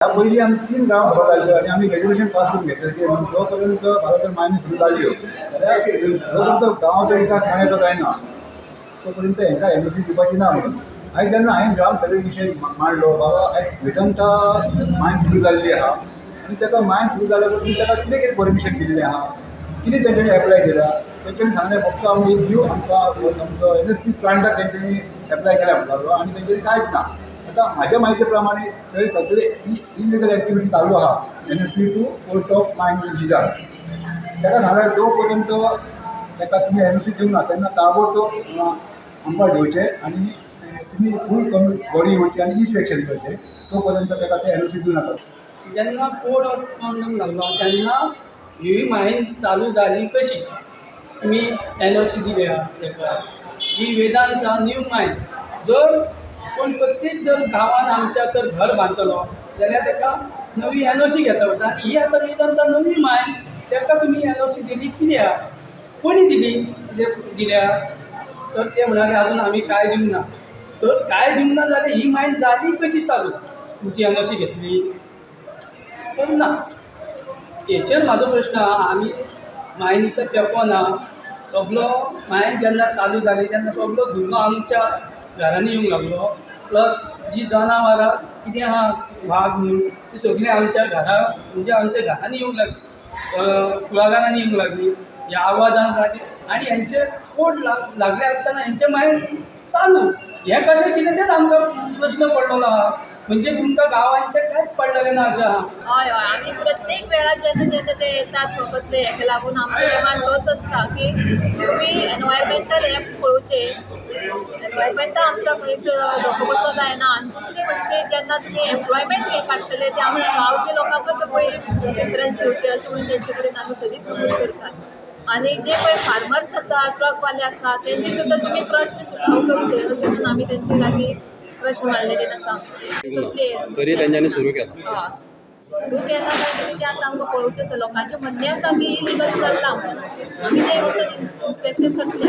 ह्या पयलीं आमी 3 ग्रामसभा जाल्ल्यो आनी आमी रेजोल्युशन पास करून घेतलें की जो पर्यंत भारत मायनी सुरू जाल्ल्यो जाल्यार जो पर्यंत गांवाचो विकास मांडायचो जायना तो पर्यंत हांकां एनओसी दिवपाची ना म्हणून. आयज जेन्ना हांवें ग्राम सभे विशय मांडलो बाबा आयज वेदांता मायन सुरू जाल्ली आहा आनी ताका मायन सुरू जाल्या पसून ताका कितें कितें परमिशन दिल्लें आहा, कितें तेंच्यांनी एप्लाय केला. तेंच्यांनी सांगलें फक्त आमी न्यू आमचो एनएसपी प्लांटाक तेंच्यांनी एप्लाय केला म्हणटालो आनी तेंच्यांनी कांयच ना. आता म्हाज्या म्हायती प्रमाणे थंय सगळे इलिगल एक्टिविटी चालू आहा एनएसपी टू कोर्ट ऑफ मायन लिजार. ताका सांगल्यार जो पर्यंत ताका तुमी एनओसी दिवंक ना तेन्ना ताबडतोब आंबा घेवचे आनी तुमी फूल बॉडी येवची आनी इन्स्पेक्शन करचें तो पर्यंत ताका ते एनओसी दिवं नाका. जेन्ना कोड ऑफ कॉन्डक्ट लागलो तेन्ना ही मायन चालू जाली कशी तुमी एनओसी दिल्या ताका. ही वेदांता न्यू मायन जर कोण प्रत्येक जर गांवांत आमच्या तर घर बांदतलो जाल्यार ताका नवी एनओसी घेता पडटा. ही आतां वेदांता नवी मायन ताका तुमी एनओसी दिली कित्याक, कोणी दिल्या तर ते म्हणाले अजून आमी काय दिवंक ना. तर काय दिवंक ना जाल्यार ही मायन जाली कशी चालू तुमची एनओसी घेतली तर ना. हेचेर म्हाजो प्रश्न आहा. आमी मायनीचो तेंपो ना सगलो मायन जेन्ना चालू जाली तेन्ना सगलो धुलो आमच्या घरांनी येवंक लागलो. प्लस जी जनावरां कितें आहा वाघ म्हणून ती सगळीं आमच्या घरा म्हणजे आमच्या घरांनी येवंक लागली, कुळागरांनी येवंक लागली. ह्या आवाजान लागली आनी हेंचे कोड लागले आसतना हेंचे मायंड चालू. हें कशें कितें तेच आमकां प्रश्न पडलेलो आहा. म्हणजे तुमकां गांवांचें कांयच पडलेलें ना अशें आहा. हय हय आनी प्रत्येक वेळार जेन्ना जेन्ना ते येतात कसले हेका लागून आमचो डिमांड तोच आसता की तुमी एनवायरमेंटल हें पळोवचें. एनवायरमेंटा आमच्या खंयच धोको बसो जायना. आनी दुसरें म्हणजे जेन्ना तुमी एम्प्लॉयमेंट हें काडटले ते आमच्या गांवच्या लोकांकच पयलीं प्रिफरन्स दिवचे अशें म्हणून तेंचे कडेन आमी सदींच नमूद करतात. आनी जे पळय फार्मर्स आसा ट्रकवाले आसा तेंचे सुद्दां तुमी प्रश्न सुटाव करचे अशें म्हणून आमी तेंचे लागीं प्रश्न मांडलेले आसा. तरी तेंच्यांनी सुरू केला. हय सुरू केला जाल्यार ते आतां आमकां पळोवचें आसा. लोकांचें म्हणणें आसा की इलिगल चल्लां म्हणून आमी ते वचून इन्स्पेक्शन करतले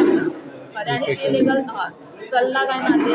खऱ्यांनीच इलिगल हय चल्लां काय ना ते